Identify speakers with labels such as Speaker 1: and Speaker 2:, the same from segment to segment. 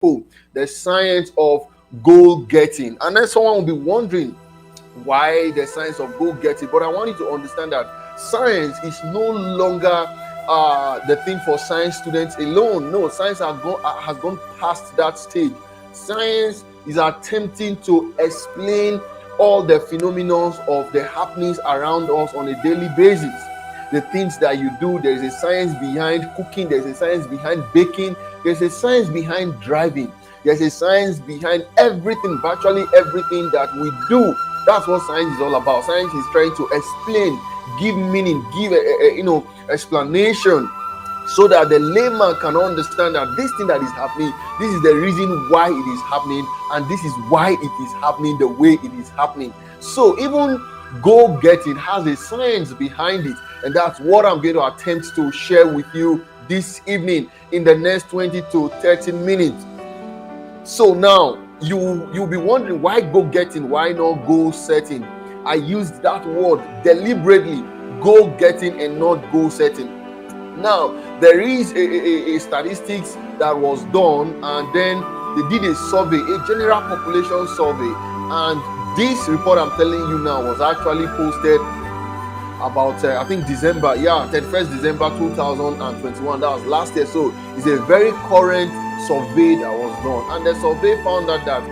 Speaker 1: the science of goal getting. And then someone will be wondering why the science of goal getting. But I want you to understand that science is no longer the thing for science students alone. No, science has gone past that stage. Science is attempting to explain all the phenomena of the happenings around us on a daily basis. The things that you do, there's a science behind cooking, there's a science behind baking, there's a science behind driving, there's a science behind everything, virtually everything that we do. That's what science is all about. Science is trying to explain, give meaning, give explanation, so that the layman can understand that this thing that is happening, this is the reason why it is happening, and this is why it is happening the way it is happening. So even goal getting has a science behind it, and that's what I'm going to attempt to share with you this evening in the next 20 to 30 minutes. So now you'll be wondering, why goal getting, why not goal setting? I used that word deliberately, goal getting and not goal setting. Now there is a statistics that was done, and then they did a survey, a general population survey, and this report I'm telling you now was actually posted about I think December, 31st December 2021. That was last year. So it's a very current survey that was done, and the survey found out that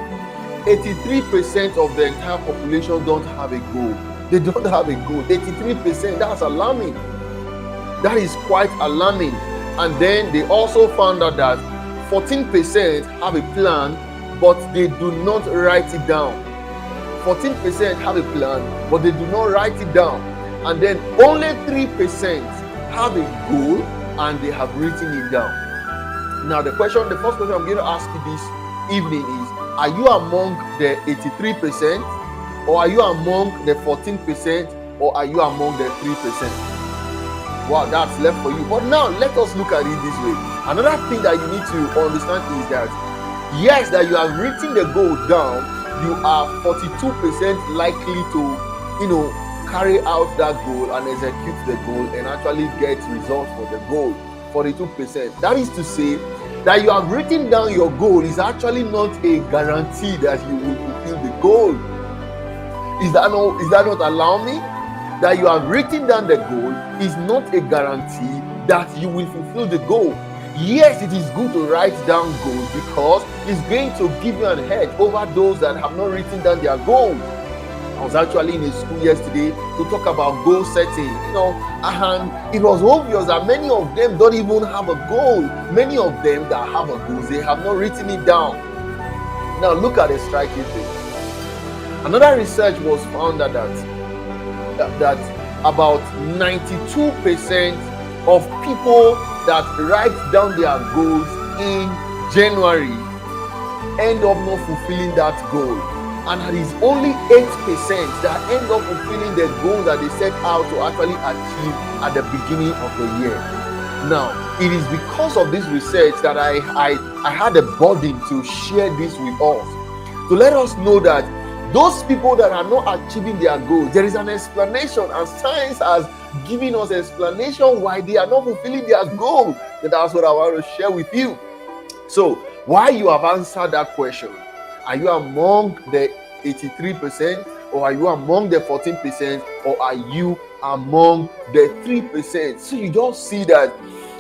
Speaker 1: 83% of the entire population don't have a goal. They don't have a goal. 83%. That's alarming. That is quite alarming. And then they also found out that 14% have a plan, but they do not write it down. 14% have a plan, but they do not write it down. And then only 3% have a goal and they have written it down. Now the first question I'm going to ask you this evening is, are you among the 83%, or are you among the 14%, or are you among the 3%? Wow, that's left for you. But now let us look at it this way. Another thing that you need to understand is that, yes, that you have written the goal down, you are 42% likely to, carry out that goal and execute the goal and actually get results for the goal. 42%. That is to say that you have written down your goal is actually not a guarantee that you will fulfill the goal. Is that not alarming? That you have written down the goal is not a guarantee that you will fulfill the goal. Yes, it is good to write down goals because it's going to give you an edge over those that have not written down their goal. I was actually in a school yesterday to talk about goal setting, and it was obvious that many of them don't even have a goal. Many of them that have a goal, they have not written it down. Now look at the striking thing. Another research was found that about 92% of people that write down their goals in January end up not fulfilling that goal. And it is only 8% that end up fulfilling the goal that they set out to actually achieve at the beginning of the year. Now, it is because of this research that I had a burden to share this with us, to let us know that those people that are not achieving their goals, there is an explanation, and science has given us explanation why they are not fulfilling their goal. And that's what I want to share with you. So, why you have answered that question? Are you among the 83%, or are you among the 14%, or are you among the 3%? So you just see that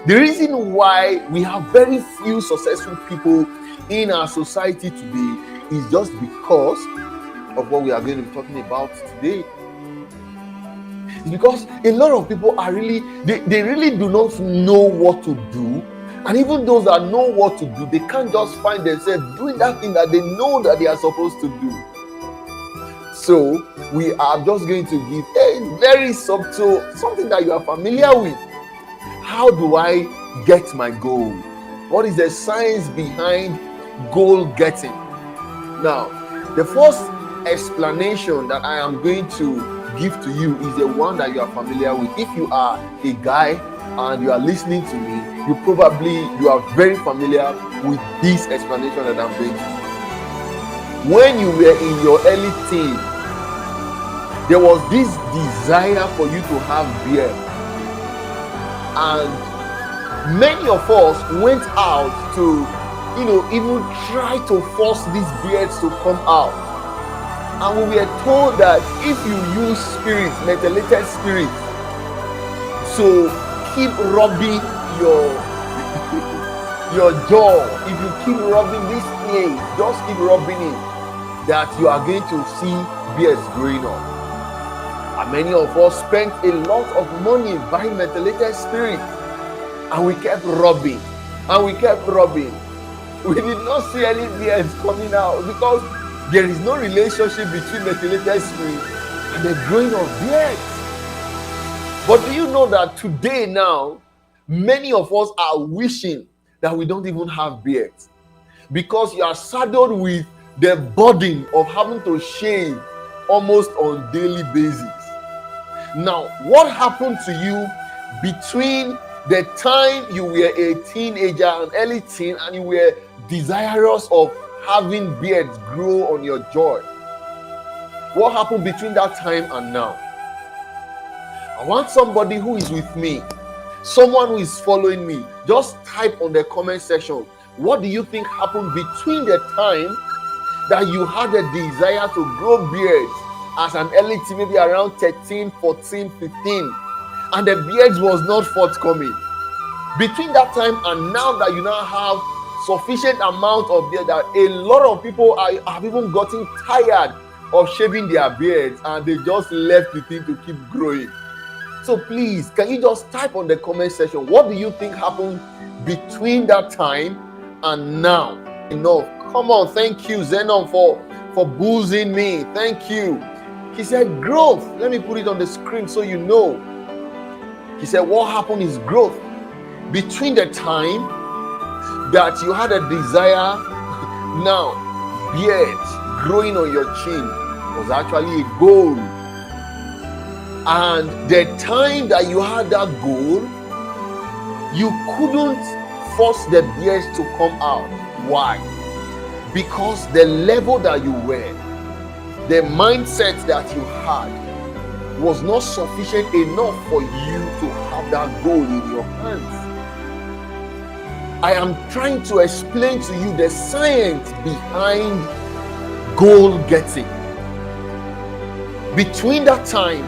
Speaker 1: the reason why we have very few successful people in our society today is just because of what we are going to be talking about today. It's because a lot of people are they really do not know what to do. And even those that know what to do, they can't just find themselves doing that thing that they know that they are supposed to do. So we are just going to give a very subtle, something that you are familiar with. How do I get my goal? What is the science behind goal getting? Now, the first explanation that I am going to give to you is the one that you are familiar with. If you are a guy and you are listening to me, you are very familiar with this explanation that I'm going to give. When you were in your early teens, there was this desire for you to have beer, and many of us went out to even try to force these beards to come out. And we were told that if you use spirit, methylated spirit, to keep rubbing your jaw, if you keep rubbing this place, just keep rubbing it, that you are going to see beards growing up. And many of us spent a lot of money buying methylated spirit, and we kept rubbing, and we kept rubbing. We did not see any beards coming out because there is no relationship between methylated spirit and the growing of beards. But do you know that today now, many of us are wishing that we don't even have beards, because you are saddled with the burden of having to shave almost on daily basis. Now, what happened to you between the time you were a teenager, an early teen, and you were desirous of having beards grow on your jaw? What happened between that time and now? I want somebody who is with me, someone who is following me, just type on the comment section, what do you think happened between the time that you had a desire to grow beards as an early teen, maybe around 13, 14, 15, and the beards was not forthcoming? Between that time and now that you now have sufficient amount of beard, that a lot of people have even gotten tired of shaving their beards, and they just left the thing to keep growing. So please, can you just type on the comment section, what do you think happened between that time and now? Enough. Come on, thank you, Zenon, for boozing me. Thank you. He said growth. Let me put it on the screen so you know. He said what happened is growth. Between the time that you had a desire, now beards growing on your chin was actually a goal. And the time that you had that goal, you couldn't force the beards to come out. Why? Because the level that you were, the mindset that you had, was not sufficient enough for you to have that goal in your hands. I am trying to explain to you the science behind goal getting. Between that time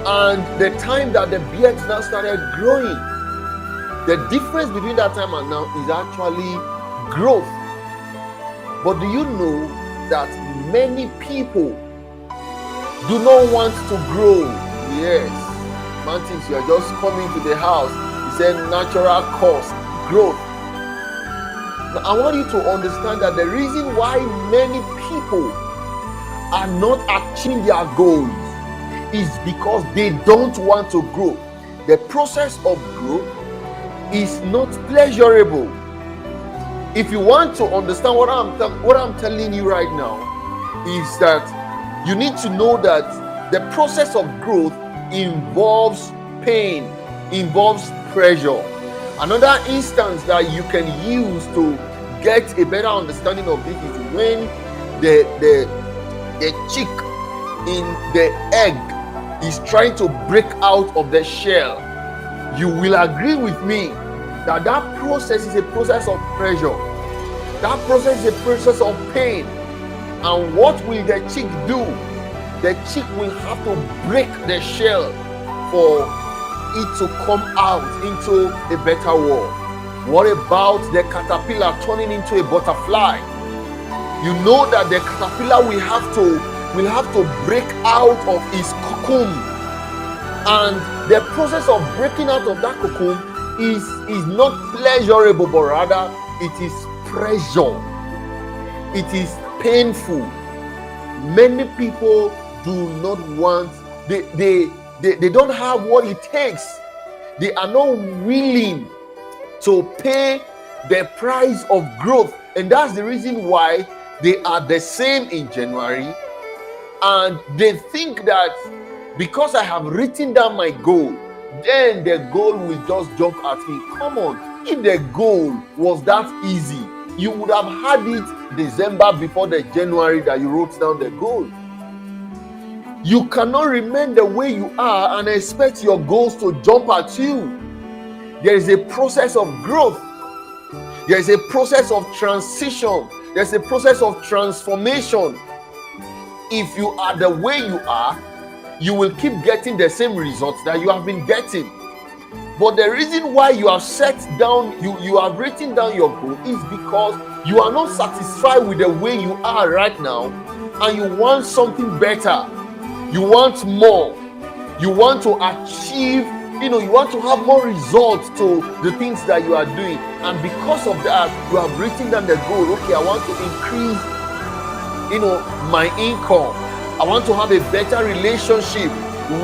Speaker 1: and the time that the beards now started growing, the difference between that time and now is actually growth. But do you know that many people do not want to grow? Yes, Martins, you are just coming to the house. He said natural cause, growth. Now, I want you to understand that the reason why many people are not achieving their goals is because they don't want to grow. The process of growth is not pleasurable. If you want to understand what I'm telling you right now, is that you need to know that the process of growth involves pain, involves pressure. Another instance that you can use to get a better understanding of this is when the chick in the egg is trying to break out of the shell. You will agree with me that process is a process of pressure. That process is a process of pain. And what will the chick do? The chick will have to break the shell for it to come out into a better world. What about the caterpillar turning into a butterfly? You know that the caterpillar will have to break out of its cocoon, and the process of breaking out of that cocoon is not pleasurable, but rather it is pressure. It is painful. Many people do not want, they don't have what it takes. They are not willing to pay the price of growth, and that's the reason why they are the same in January, and they think that because I have written down my goal, then the goal will just jump at me. Come on, if the goal was that easy, you would have had it December before the January that you wrote down the goal. You cannot remain the way you are and expect your goals to jump at you. There is a process of growth. There is a process of transition. There's a process of transformation. If you are the way you are, you will keep getting the same results that you have been getting. But the reason why you have set down, you have written down your goal is because you are not satisfied with the way you are right now, and you want something better. You want more. You want to achieve, you want to have more results to the things that you are doing. And because of that, you have written down the goal. Okay, I want to increase, my income. I want to have a better relationship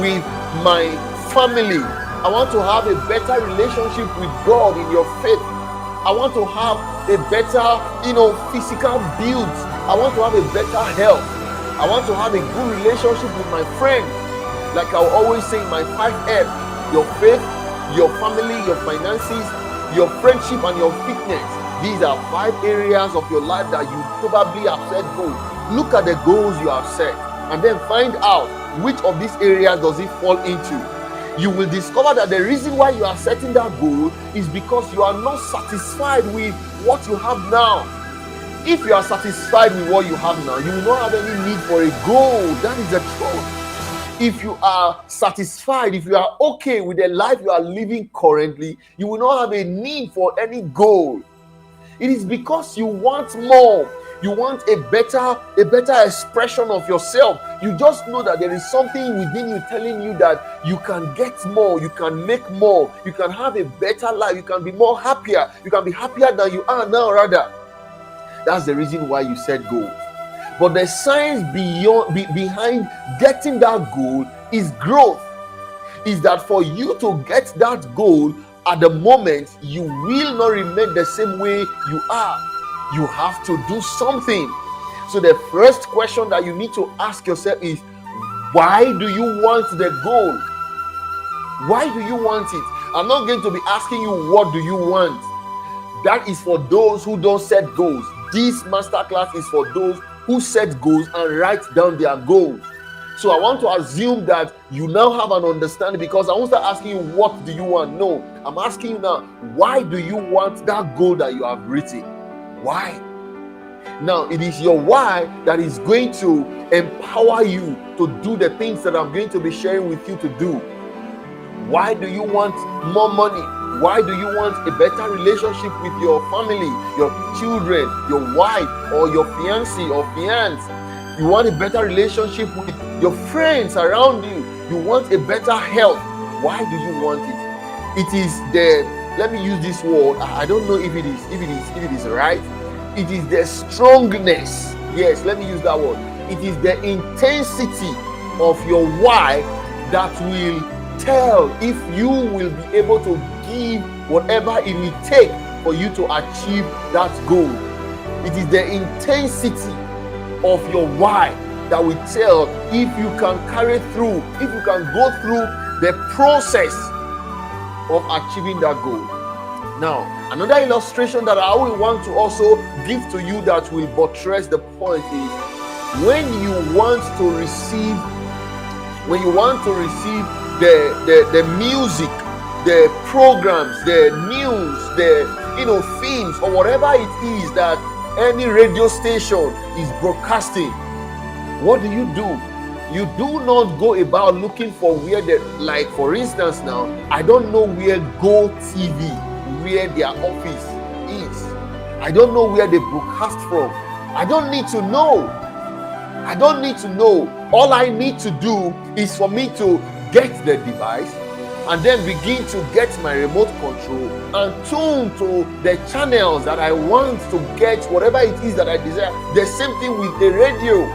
Speaker 1: with my family. I want to have a better relationship with God in your faith. I want to have a better, physical build. I want to have a better health. I want to have a good relationship with my friends. Like I always say, my 5F, your faith, your family, your finances, your friendship, and your fitness. These are 5 areas of your life that you probably have set goals. Look at the goals you have set and then find out which of these areas does it fall into. You will discover that the reason why you are setting that goal is because you are not satisfied with what you have now. If you are satisfied with what you have now, you will not have any need for a goal. That is the truth. If you are satisfied, if you are okay with the life you are living currently, you will not have a need for any goal. It is because you want more. You want a better expression of yourself. You just know that there is something within you telling you that you can get more, you can make more, you can have a better life, you can be more happier, you can be happier than you are now, rather. That's the reason why you set goals. But the science behind getting that goal is growth. Is that for you to get that goal at the moment, you will not remain the same way you are. You have to do something. So the first question that you need to ask yourself is, why do you want the goal? Why do you want it? I'm not going to be asking you, what do you want? That is for those who don't set goals. This masterclass is for those who set goals and write down their goals. So I want to assume that you now have an understanding, because I won't start asking you, what do you want? No, I'm asking you now, why do you want that goal that you have written? Why? Now, it is your why that is going to empower you to do the things that I'm going to be sharing with you to do. Why do you want more money? Why do you want a better relationship with your family, your children, your wife, or your fiancé or fiance? You want a better relationship with your friends around you. You want a better health. Why do you want it? It is let me use this word. I don't know if it is right. It is the strongness. Yes, let me use that word. It is the intensity of your why that will tell if you will be able to give whatever it will take for you to achieve that goal. It is the intensity of your why that will tell if you can carry through, if you can go through the process of achieving that goal. Now, another illustration that I will want to also give to you that will buttress the point is, when you want to receive the music, the programs, the news, the films, or whatever it is that any radio station is broadcasting, what do? You do not go about looking for where like for instance now, I don't know where Go TV, where their office is. I don't know where they broadcast from. I don't need to know. All I need to do is for me to get the device and then begin to get my remote control and tune to the channels that I want to get whatever it is that I desire. The same thing with the radio.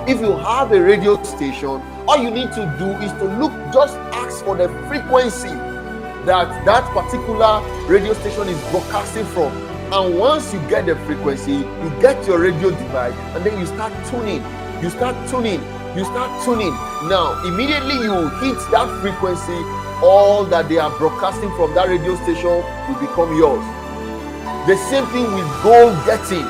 Speaker 1: If you have a radio station, all you need to do is to just ask for the frequency that particular radio station is broadcasting from. And once you get the frequency, you get your radio device and then you start tuning. Now, immediately you hit that frequency, all that they are broadcasting from that radio station will become yours. The same thing with goal getting.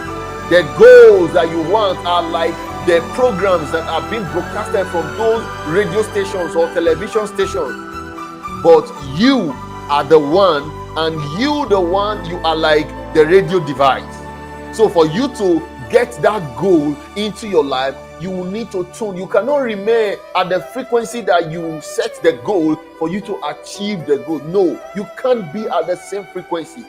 Speaker 1: The goals that you want are like the programs that are being broadcasted from those radio stations or television stations. But you are the one, and you are like the radio device. So for you to get that goal into your life, you will need to tune. You cannot remain at the frequency that you set the goal for you to achieve the goal. No, you can't be at the same frequency.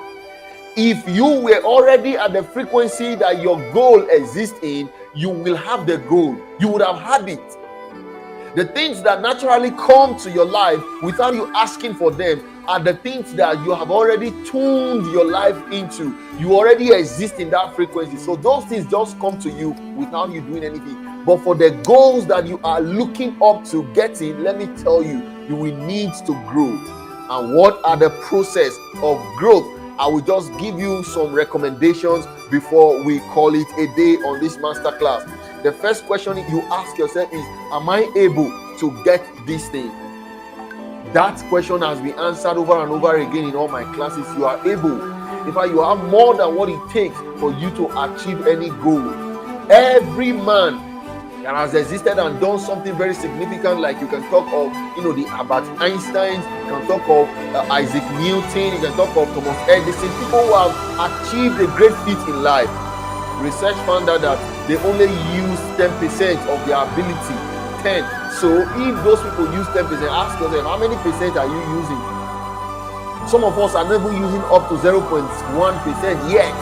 Speaker 1: If you were already at the frequency that your goal exists in, you will have the goal. You would have had it. The things that naturally come to your life without you asking for them are the things that you have already tuned your life into. You already exist in that frequency. So those things just come to you without you doing anything. But for the goals that you are looking up to getting, let me tell you, you will need to grow. And what are the process of growth? I will just give you some recommendations before we call it a day on this masterclass. The first question you ask yourself is, am I able to get this thing? That question has been answered over and over again in all my classes. You are able. In fact, you have more than what it takes for you to achieve any goal. Every man that has existed and done something very significant, like you can talk of, the Albert Einsteins, you can talk of Isaac Newton, you can talk of Thomas Edison, people who have achieved a great feat in life. Research found out that they only use 10% of their ability. 10. So if those people use 10%, ask yourself, how many percent are you using? Some of us are never using up to 0.1% yet.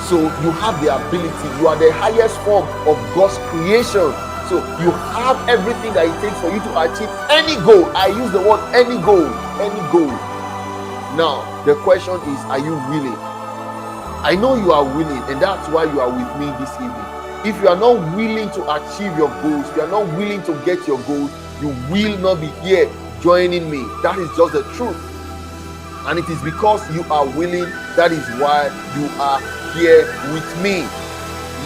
Speaker 1: So you have the ability. You are the highest form of God's creation. So you have everything that it takes for you to achieve any goal. I use the word any goal. Any goal. Now, the question is, are you willing? I know you are willing, and that's why you are with me this evening. If you are not willing to achieve your goals, if you are not willing to get your goals, you will not be here joining me. That is just the truth. And it is because you are willing, that is why you are here with me.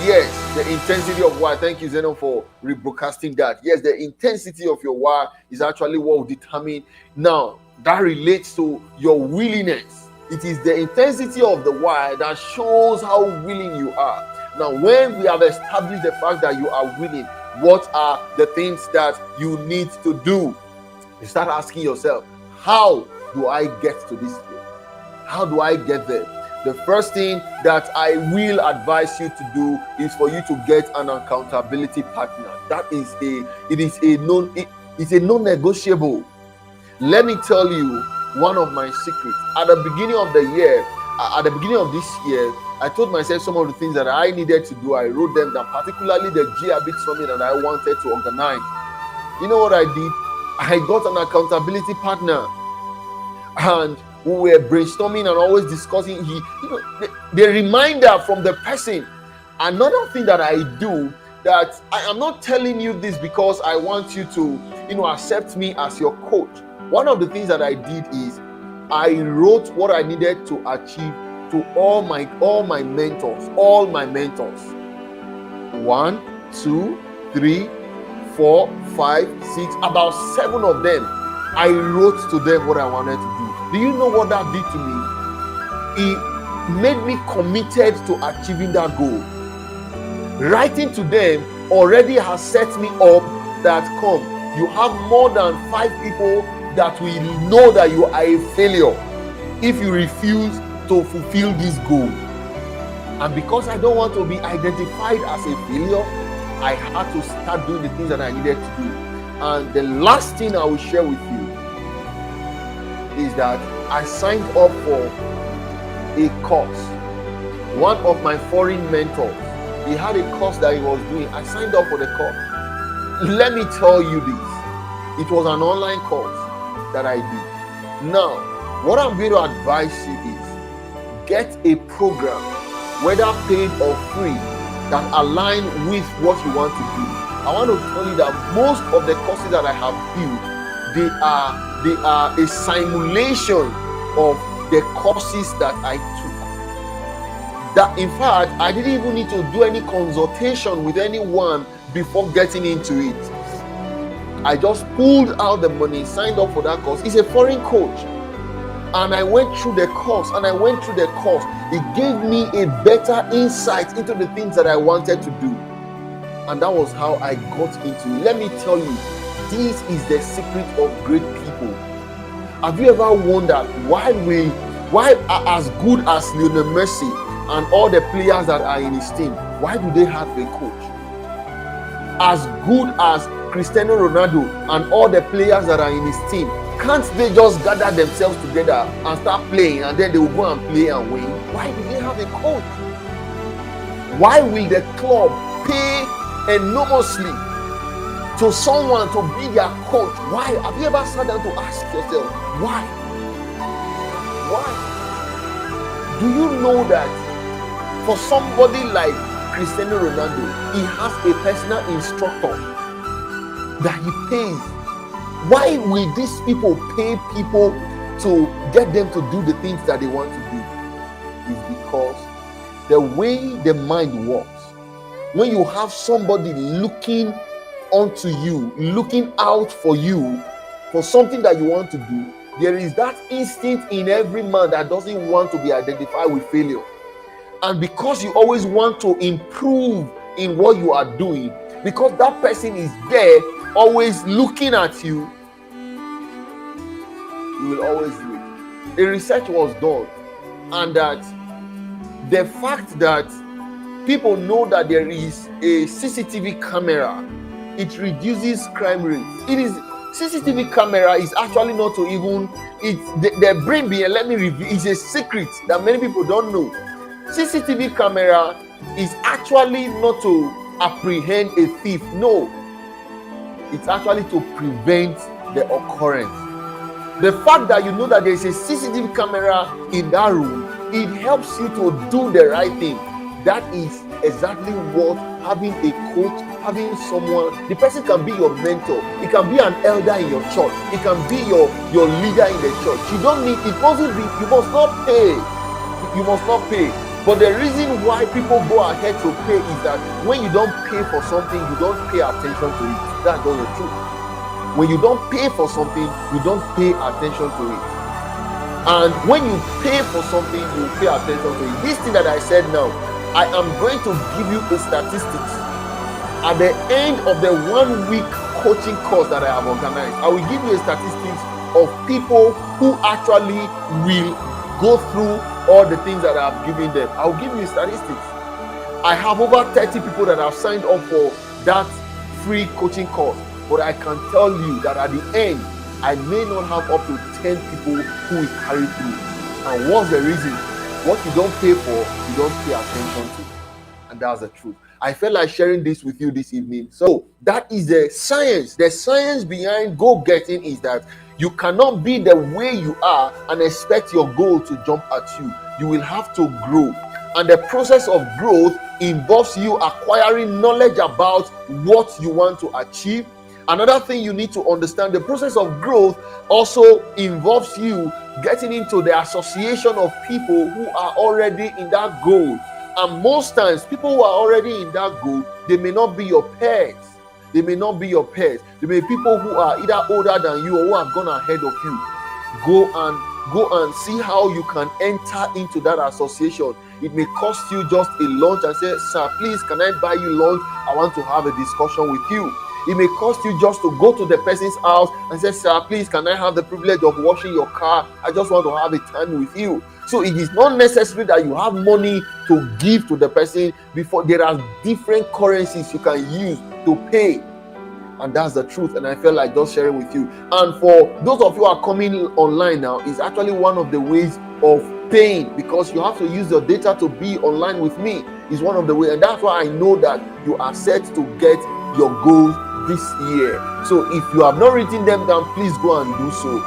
Speaker 1: Yes, the intensity of why. Thank you, Zeno, for rebroadcasting that. Yes, the intensity of your why is actually what will determine. Now, that relates to your willingness. It is the intensity of the why that shows how willing you are. Now, when we have established the fact that you are willing, what are the things that you need to do? You start asking yourself, how do I get to this place? How do I get there? The first thing that I will advise you to do is for you to get an accountability partner. It's a non-negotiable. Let me tell you one of my secrets. At the beginning of the year, at the beginning of this year, I told myself some of the things that I needed to do. I wrote them down, particularly the GRB summit that I wanted to organize. You know what I did? I got an accountability partner, and we were brainstorming and always discussing. The reminder from the person. Another thing that I do, that I am not telling you this because I want you to, accept me as your coach. One of the things that I did is I wrote what I needed to achieve to all my mentors. 1, 2, 3, 4, 5, 6, about 7 of them. I wrote to them what I wanted to do. Do you know what that did to me? It made me committed to achieving that goal. Writing to them already has set me up that you have more than 5 people that will know that you are a failure if you refuse to fulfill this goal. And because I don't want to be identified as a failure, I had to start doing the things that I needed to do. And the last thing I will share with you is that I signed up for a course. One of my foreign mentors, he had a course that he was doing. I signed up for the course. Let me tell you this. It was an online course that I did. Now, what I'm going to advise you is get a program, whether paid or free, that align with what you want to do. I want to tell you that most of the courses that I have built, they are a simulation of the courses that I took. That in fact, I didn't even need to do any consultation with anyone before getting into it. I just pulled out the money, signed up for that course. It's a foreign coach. And I went through the course, It gave me a better insight into the things that I wanted to do. And that was how I got into it. Let me tell you, this is the secret of great people. Have you ever wondered why will Why are as good as Lionel Messi and all the players that are in his team, why do they have a coach? As good as Cristiano Ronaldo and all the players that are in his team, can't they just gather themselves together and start playing, and then they will go and play and win? Why do they have a coach? Why will the club pay enormously to someone to be their coach? Why? Have you ever sat down to ask yourself why? Why? Do you know that for somebody like Cristiano Ronaldo, he has a personal instructor that he pays? Why will these people pay people to get them to do the things that they want to do? It's because the way the mind works, when you have somebody looking onto you, looking out for you for something that you want to do, there is that instinct in every man that doesn't want to be identified with failure. And because you always want to improve in what you are doing, because that person is there always looking at you, you will always do it. A research was done, and that the fact that people know that there is a CCTV camera, it reduces crime rate. It is CCTV camera is actually not to even, it's the brain being, let me review, it's a secret that many people don't know. CCTV camera is actually not to apprehend a thief. No, it's actually to prevent the occurrence. The fact that you know that there is a CCTV camera in that room, it helps you to do the right thing. That is exactly what having a coach, having someone, the person can be your mentor, it can be an elder in your church, it can be your leader in the church. You don't need, it mustn't be, you must not pay. You must not pay. But the reason why people go ahead to pay is that when you don't pay for something, you don't pay attention to it. That's just the truth. When you don't pay for something, you don't pay attention to it. And when you pay for something, you pay attention to it. This thing that I said now, I am going to give you the statistics. At the end of the 1 week coaching course that I have organized, I will give you a statistics of people who actually will go through all the things that I have given them. I will give you statistics. I have over 30 people that have signed up for that free coaching course, but I can tell you that at the end, I may not have up to 10 people who will carry through. And what's the reason? What you don't pay for, you don't pay attention to. And that's the truth. I felt like sharing this with you this evening. So that is the science. The science behind goal-getting is that you cannot be the way you are and expect your goal to jump at you. You will have to grow. And the process of growth involves you acquiring knowledge about what you want to achieve. Another thing you need to understand, the process of growth also involves you getting into the association of people who are already in that goal. And most times, people who are already in that goal, they may not be your peers. They may not be your peers. They may be people who are either older than you or who have gone ahead of you. Go and see how you can enter into that association. It may cost you just a lunch and say, sir, please, can I buy you lunch? I want to have a discussion with you. It may cost you just to go to the person's house and say, sir, please, can I have the privilege of washing your car? I just want to have a time with you. So it is not necessary that you have money to give to the person before. There are different currencies you can use to pay. And that's the truth. And I felt like just sharing with you. And for those of you who are coming online now, it's actually one of the ways of paying, because you have to use your data to be online with me. Is one of the ways. And that's why I know that you are set to get your goals this year. So if you have not written them down, please go and do so.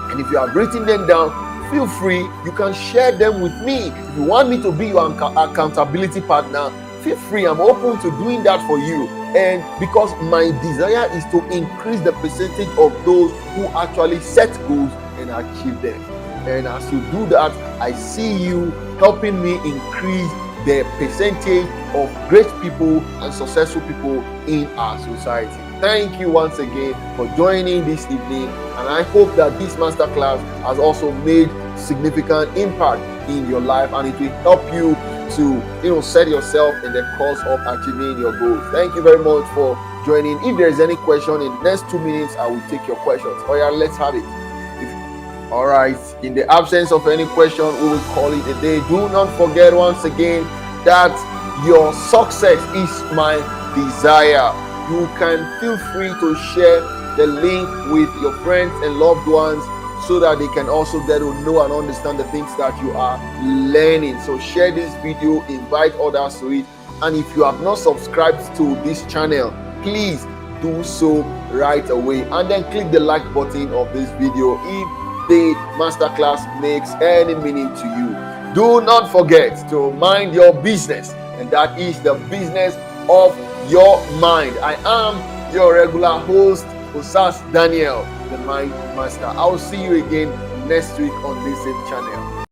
Speaker 1: And if you have written them down, feel free, you can share them with me. If you want me to be your accountability partner, feel free. I'm open to doing that for you. And because my desire is to increase the percentage of those who actually set goals and achieve them. And as you do that, I see you helping me increase the percentage of great people and successful people in our society. Thank you once again for joining this evening, and I hope that this masterclass has also made significant impact in your life, and it will help you to set yourself in the course of achieving your goals. Thank you very much for joining. If there is any question in the next 2 minutes, I will take your questions. Oh yeah, let's have it. All right. In the absence of any question, we will call it a day. Do not forget once again that your success is my desire. You can feel free to share the link with your friends and loved ones so that they can also get to know and understand the things that you are learning. So share this video, invite others to it. And if you have not subscribed to this channel, please do so right away. And then click the like button of this video if the masterclass makes any meaning to you. Do not forget to mind your business, and that is the business of your mind. I am your regular host, Osas-Daniel, the Mind Master. I will see you again next week on this same channel.